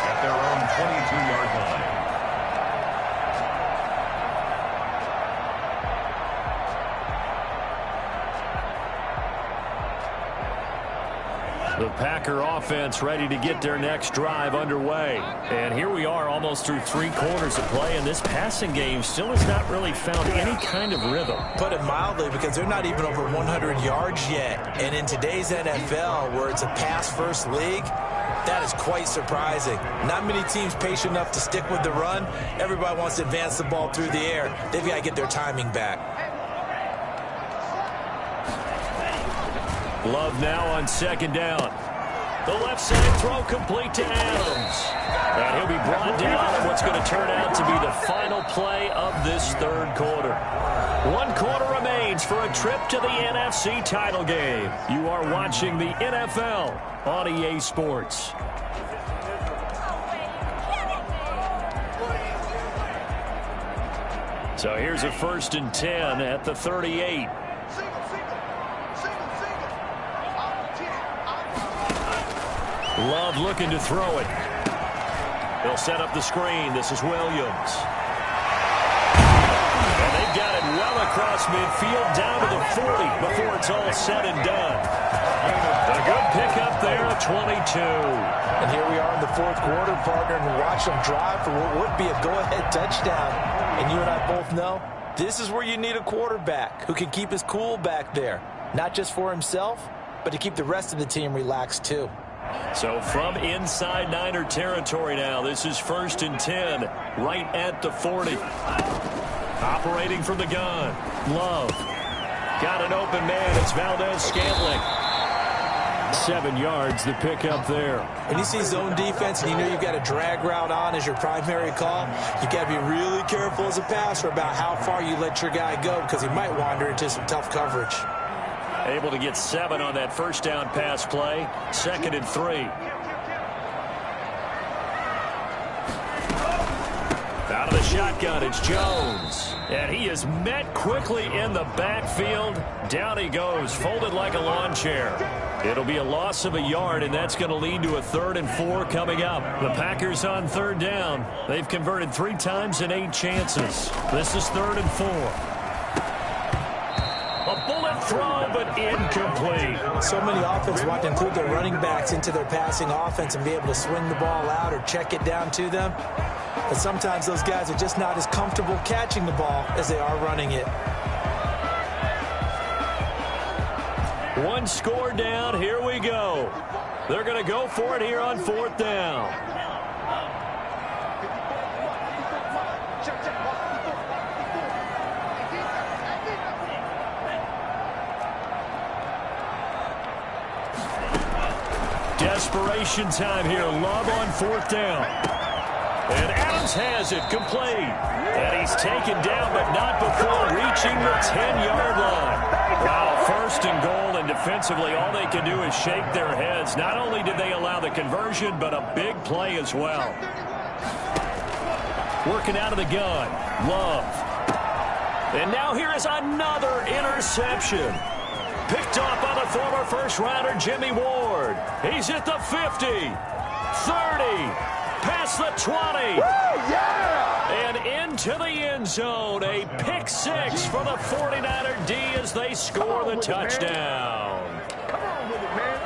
at their own 22-yard line. The Packer offense ready to get their next drive underway. And here we are almost through 3 quarters of play, and this passing game still has not really found any kind of rhythm. Put it mildly, because they're not even over 100 yards yet. And in today's NFL, where it's a pass-first league, that is quite surprising. Not many teams patient enough to stick with the run. Everybody wants to advance the ball through the air. They've got to get their timing back. Love now on 2nd down. The left side throw complete to Adams. And he'll be brought down in what's going to turn out to be the final play of this 3rd quarter. 1 quarter remains for a trip to the NFC title game. You are watching the NFL on EA Sports. So here's a 1st and 10 at the 38. Love looking to throw it. They'll set up the screen. This is Williams. And they've got it well across midfield down to the 40 before it's all said and done. A good pickup there at 22. And here we are in the 4th quarter, partner, and watch them drive for what would be a go-ahead touchdown. And you and I both know this is where you need a quarterback who can keep his cool back there. Not just for himself, but to keep the rest of the team relaxed too. So from inside Niner territory now, this is 1st and 10, right at the 40. Operating from the gun, Love. Got an open man, it's Valdez-Scantling. 7 yards, the pickup there. When you see zone defense and you know you've got a drag route on as your primary call, you've got to be really careful as a passer about how far you let your guy go, because he might wander into some tough coverage. Able to get 7 on that 1st down pass play. 2nd and 3. Out of the shotgun, it's Jones. And he is met quickly in the backfield. Down he goes, folded like a lawn chair. It'll be a loss of a yard, and that's going to lead to a 3rd and 4 coming up. The Packers on 3rd down. They've converted 3 times in 8 chances. This is 3rd and 4. A bullet throw, but incomplete. So many offenses want to include their running backs into their passing offense and be able to swing the ball out or check it down to them. But sometimes those guys are just not as comfortable catching the ball as they are running it. One score down. Here we go. They're going to go for it here on 4th down. Desperation time here. Love on 4th down. And Adams has it complete. And he's taken down, but not before reaching the 10-yard line. Wow, 1st and goal, and defensively all they can do is shake their heads. Not only did they allow the conversion, but a big play as well. Working out of the gun, Love. And now here is another interception. Picked off by the former first-rounder Jimmy Ward. He's at the 50, 30, past the 20. Woo, yeah! And into the end zone. A pick 6 for the 49er D as they score the touchdown. Come on with it, man.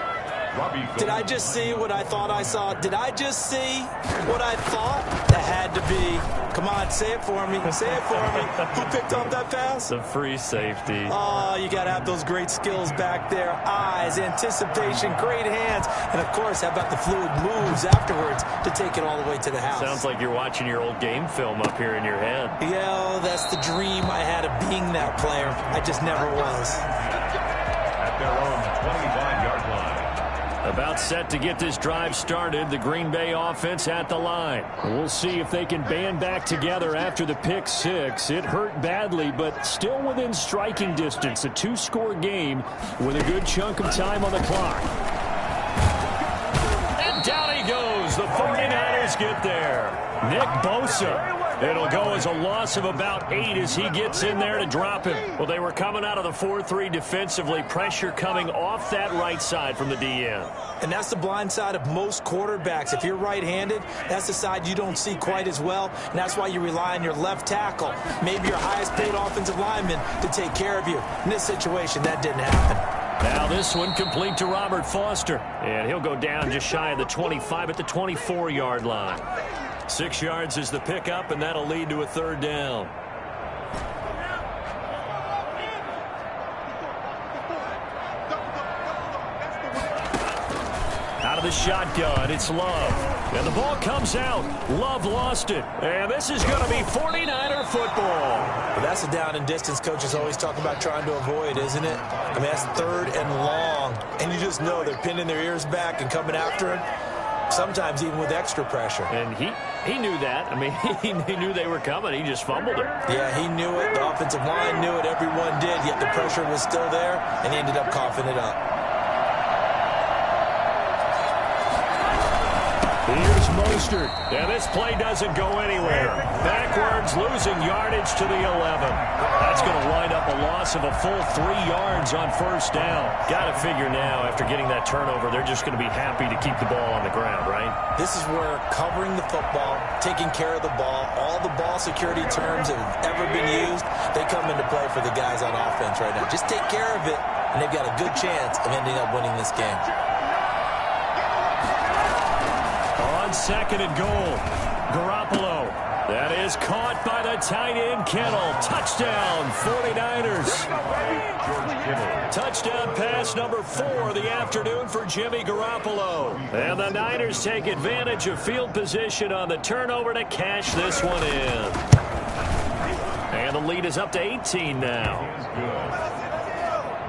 Did I just see what I thought I saw? Did I just see what I thought? That had to be. Come on, say it for me. Say it for me. Who picked off that pass? The free safety. Oh, you got to have those great skills back there. Eyes, anticipation, great hands. And, of course, how about the fluid moves afterwards to take it all the way to the house? Sounds like you're watching your old game film up here in your head. Yeah, that's the dream I had of being that player. I just never was. At their own 25-yard line. About set to get this drive started. The Green Bay offense at the line. We'll see if they can band back together after the pick 6. It hurt badly, but still within striking distance. A 2-score game with a good chunk of time on the clock. And down he goes. The 49ers get there. Nick Bosa. It'll go as a loss of about 8 as he gets in there to drop him. Well, they were coming out of the 4-3 defensively. Pressure coming off that right side from the DN. And that's the blind side of most quarterbacks. If you're right-handed, that's the side you don't see quite as well. And that's why you rely on your left tackle, maybe your highest-paid offensive lineman, to take care of you. In this situation, that didn't happen. Now this one complete to Robert Foster. And he'll go down just shy of the 25 at the 24-yard line. 6 yards is the pickup, and that'll lead to a 3rd down. Out of the shotgun, it's Love. And the ball comes out. Love lost it. And this is going to be 49er football. But that's the down and distance coaches always talk about trying to avoid, isn't it? I mean, that's 3rd and long. And you just know they're pinning their ears back and coming after him. Sometimes even with extra pressure. And he knew that. I mean, he knew they were coming. He just fumbled it. Yeah, he knew it. The offensive line knew it. Everyone did. Yet the pressure was still there, and he ended up coughing it up. Here's Mostert. And this play doesn't go anywhere. Backwards, losing yardage to the 11. That's going to wind up a loss of a full 3 yards on 1st down. Got to figure now, after getting that turnover, they're just going to be happy to keep the ball on the ground, right? This is where covering the football, taking care of the ball, all the ball security terms that have ever been used, they come into play for the guys on offense right now. Just take care of it, and they've got a good chance of ending up winning this game. On 2nd and goal, Garoppolo. That is caught by the tight end, Kittle. Touchdown, 49ers. Touchdown pass number 4 of the afternoon for Jimmy Garoppolo. And the Niners take advantage of field position on the turnover to cash this one in. And the lead is up to 18 now.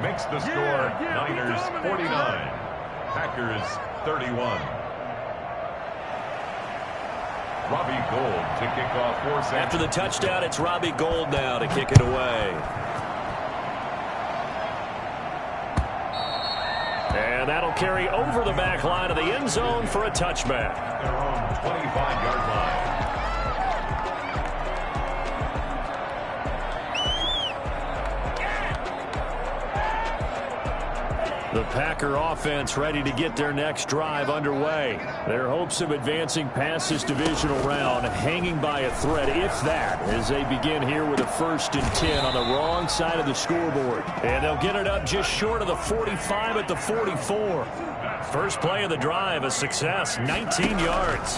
Makes the score Niners 49, Packers 31. Robbie Gould to kick off for San After the touchdown, it's Robbie Gould now to kick it away. And that'll carry over the back line of the end zone for a touchback. Their own 25-yard line. The Packer offense ready to get their next drive underway. Their hopes of advancing past this divisional round hanging by a thread, if that, as they begin here with a 1st and 10 on the wrong side of the scoreboard. And they'll get it up just short of the 45 at the 44. First play of the drive, a success, 19 yards.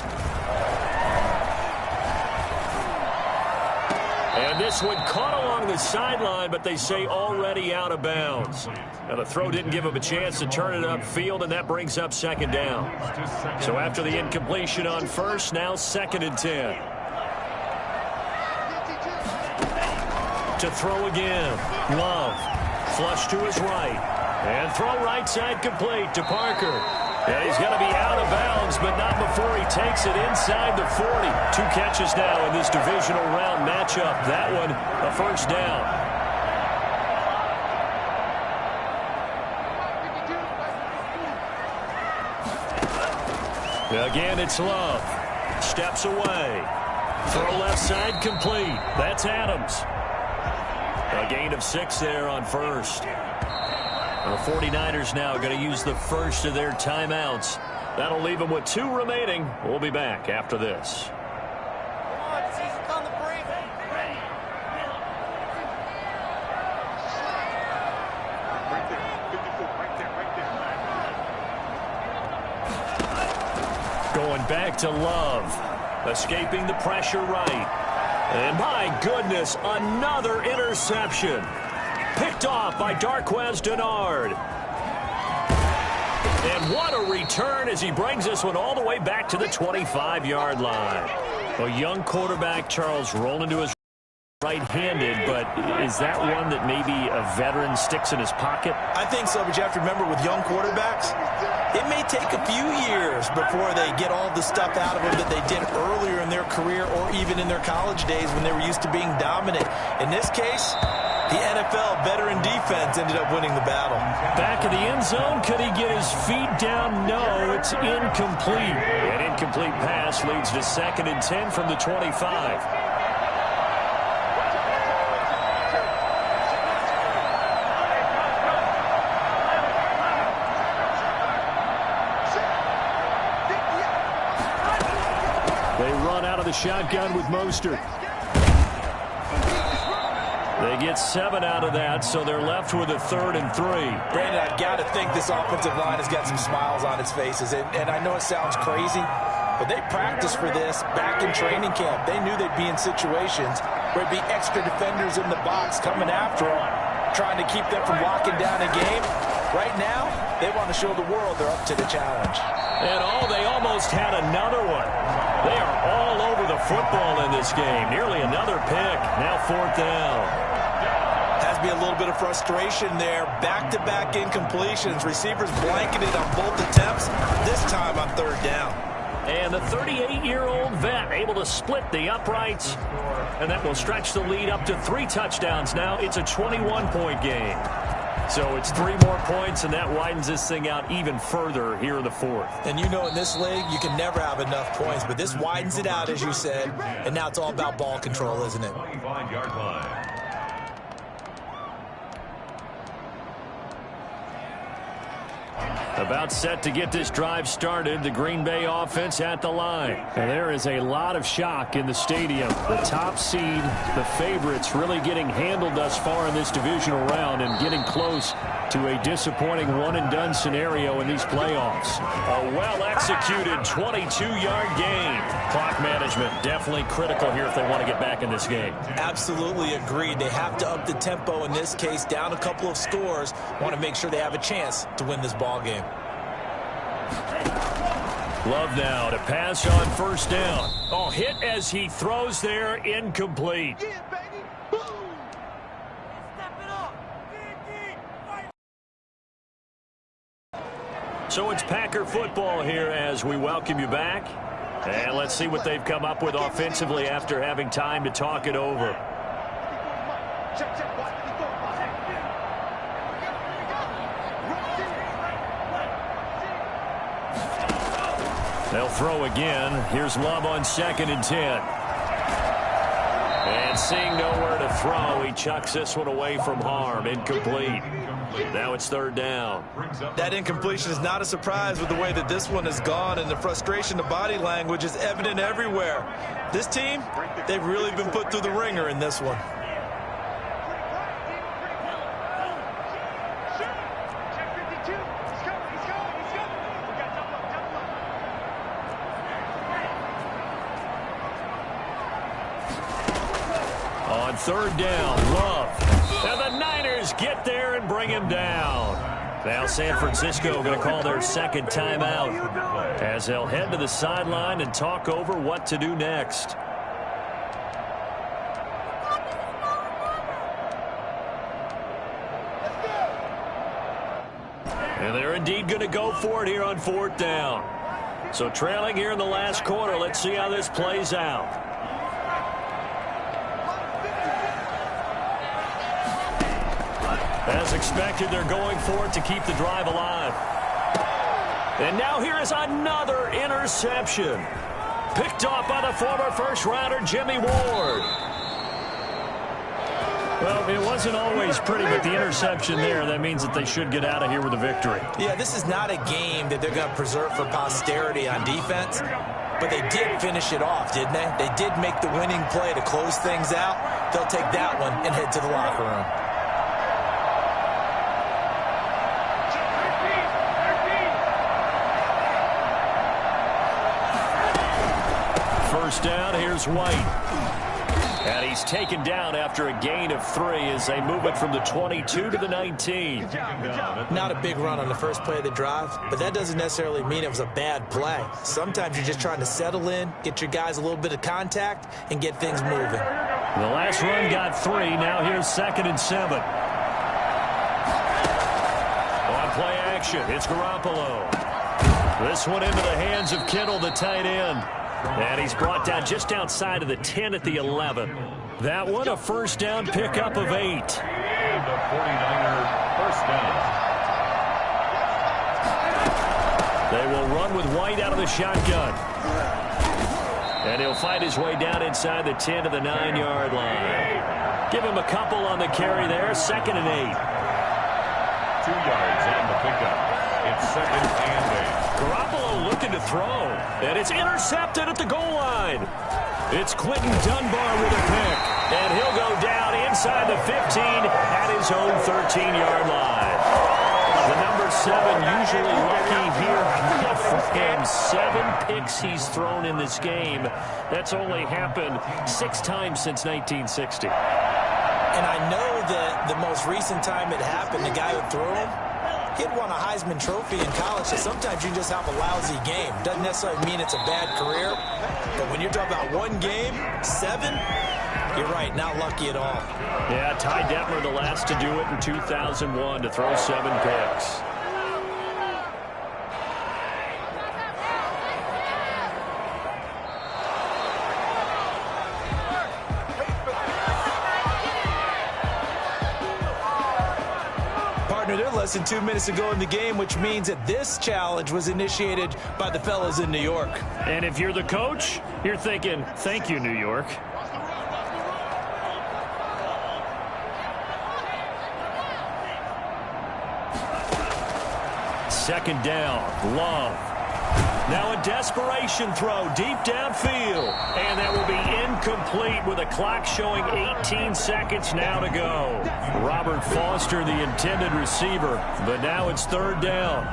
this one caught along the sideline, but they say already out of bounds. Now, the throw didn't give him a chance to turn it upfield, and that brings up second down. So after the incompletion on first, now 2nd and 10. To throw again. Love. Flush to his right. And throw right side complete to Parker. Yeah, he's going to be out of bounds, but not before he takes it inside the 40. 2 catches now in this divisional round matchup. That one, a first down. Again, it's Love. Steps away. Throw left side complete. That's Adams. A gain of 6 there on first. The 49ers now going to use the first of their timeouts. That'll leave them with 2 remaining. We'll be back after this. Going back to Love. Escaping the pressure right. And my goodness, another interception. Picked off by Darqueze Dennard. And what a return as he brings this one all the way back to the 25-yard line. A young quarterback, Charles, rolling to his right-handed, but is that one that maybe a veteran sticks in his pocket? I think so, but you have to remember with young quarterbacks, it may take a few years before they get all the stuff out of them that they did earlier in their career or even in their college days when they were used to being dominant. In this case, the NFL veteran defense ended up winning the battle. Back in the end zone, could he get his feet down? No, it's incomplete. An incomplete pass leads to 2nd and 10 from the 25. They run out of the shotgun with Mostert. They get 7 out of that, so they're left with a 3rd and 3. Brandon, I've got to think this offensive line has got some smiles on its faces. And I know it sounds crazy, but they practiced for this back in training camp. They knew they'd be in situations where there'd be extra defenders in the box coming after them, trying to keep them from locking down a game. Right now, they want to show the world they're up to the challenge. And they almost had another one. They are all over the football in this game. Nearly another pick. Now 4th down. Has to be a little bit of frustration there. Back-to-back incompletions. Receivers blanketed on both attempts, this time on 3rd down. And the 38-year-old vet able to split the uprights. And that will stretch the lead up to 3 touchdowns now. It's a 21-point game. So it's 3 more points, and that widens this thing out even further here in the 4th. And you know in this league, you can never have enough points, but this widens it out, as you said, and now it's all about ball control, isn't it? 25-yard line. About set to get this drive started. The Green Bay offense at the line. And there is a lot of shock in the stadium. The top seed, the favorites, really getting handled thus far in this divisional round and getting close to a disappointing one-and-done scenario in these playoffs. A well-executed 22-yard gain. Clock management definitely critical here if they want to get back in this game. Absolutely agreed. They have to up the tempo in this case, down a couple of scores. Want to make sure they have a chance to win this ball game. Love now to pass on 1st down. Oh, hit as he throws there, incomplete. Yeah, baby. Boom. Step it up. So it's Packer football here as we welcome you back. And let's see what they've come up with offensively after having time to talk it over. They'll throw again. Here's Love on 2nd and 10. And seeing nowhere to throw, he chucks this one away from harm. Incomplete. Now it's 3rd down. That incompletion is not a surprise with the way that this one has gone, and the frustration, the body language is evident everywhere. This team, they've really been put through the ringer in this one. third down. Love. And the Niners get there and bring him down. Now San Francisco going to call their second timeout as they'll head to the sideline and talk over what to do next. And they're indeed going to go for it here on fourth down. So trailing here in the last quarter, let's see how this plays out. As expected, they're going for it to keep the drive alive. And now here is another interception. Picked off by the former first-rounder Jimmy Ward. Well, it wasn't always pretty, but the interception there, that means that they should get out of here with a victory. Yeah, this is not a game that they're going to preserve for posterity on defense, but they did finish it off, didn't they? They did make the winning play to close things out. They'll take that one and head to the locker room. First down, here's White. And he's taken down after a gain of 3 as they move it from the 22 to the 19. Not a big run on the first play of the drive, but that doesn't necessarily mean it was a bad play. Sometimes you're just trying to settle in, get your guys a little bit of contact, and get things moving. The last run got 3. Now here's 2nd and 7. On play action, it's Garoppolo. This one into the hands of Kittle, the tight end. And he's brought down just outside of the 10 at the 11. That one a first down pickup of 8. And the 49er first down. They will run with White out of the shotgun. And he'll fight his way down inside the 10 to the 9-yard line. Give him a couple on the carry there. 2nd and 8. 2 yards on the pickup. It's 2nd and 8. Garoppolo looking to throw, and it's intercepted at the goal line. It's Quentin Dunbar with a pick, and he'll go down inside the 15 at his own 13-yard line. The number 7 usually lucky here for him. 7 picks he's thrown in this game. That's only happened 6 times since 1960. And I know that the most recent time it happened, the guy who threw him, he'd won a Heisman Trophy in college, so sometimes you just have a lousy game. Doesn't necessarily mean it's a bad career, but when you're talking about one game, 7, you're right, not lucky at all. Yeah, Ty Detmer, the last to do it in 2001, to throw 7 picks. They're less than 2 minutes ago in the game, which means that this challenge was initiated by the fellas in New York. And if you're the coach, you're thinking, thank you, New York. Second down, Love. Now a desperation throw deep downfield. And that will be incomplete with a clock showing 18 seconds now to go. Robert Foster, the intended receiver, but now it's 3rd down.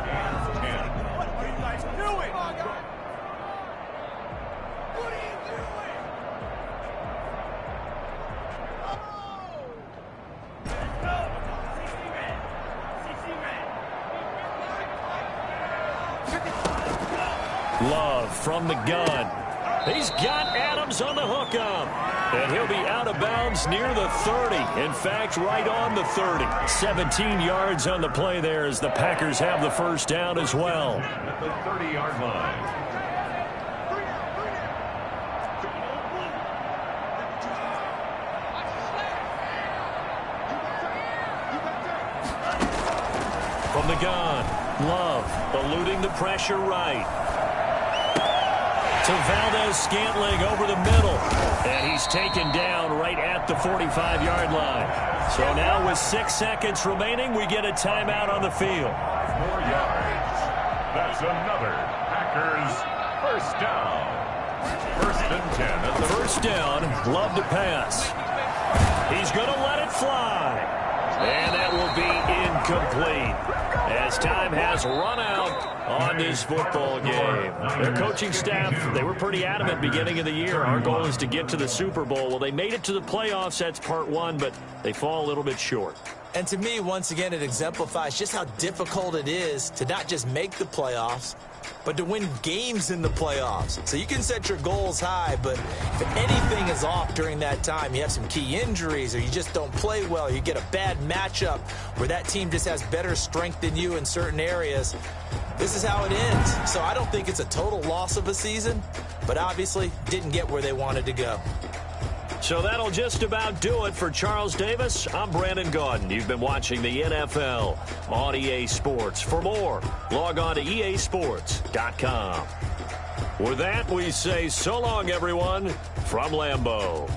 Love from the gun. He's got Adams on the hookup. And he'll be out of bounds near the 30. In fact, right on the 30. 17 yards on the play there as the Packers have the first down as well. At the 30-yard line. From the gun, Love eluding the pressure right. To Valdez-Scantling over the middle. And he's taken down right at the 45-yard line. So now with 6 seconds remaining, we get a timeout on the field. 4 yards. That's another Packers first down. 1st and 10. At the first down, Love to pass. He's going to let it fly. And that will be incomplete. as time has run out on this football game. Their coaching staff, they were pretty adamant beginning of the year. Our goal is to get to the Super Bowl. Well, they made it to the playoffs. That's part one, but they fall a little bit short. And to me, once again, it exemplifies just how difficult it is to not just make the playoffs, but to win games in the playoffs. So you can set your goals high, but if anything is off during that time, you have some key injuries or you just don't play well, you get a bad matchup where that team just has better strength than you in certain areas, this is how it ends. So I don't think it's a total loss of a season, but obviously didn't get where they wanted to go. So that'll just about do it for Charles Davis. I'm Brandon Gaudin. You've been watching the NFL on EA Sports. For more, log on to easports.com. With that, we say so long, everyone, from Lambeau.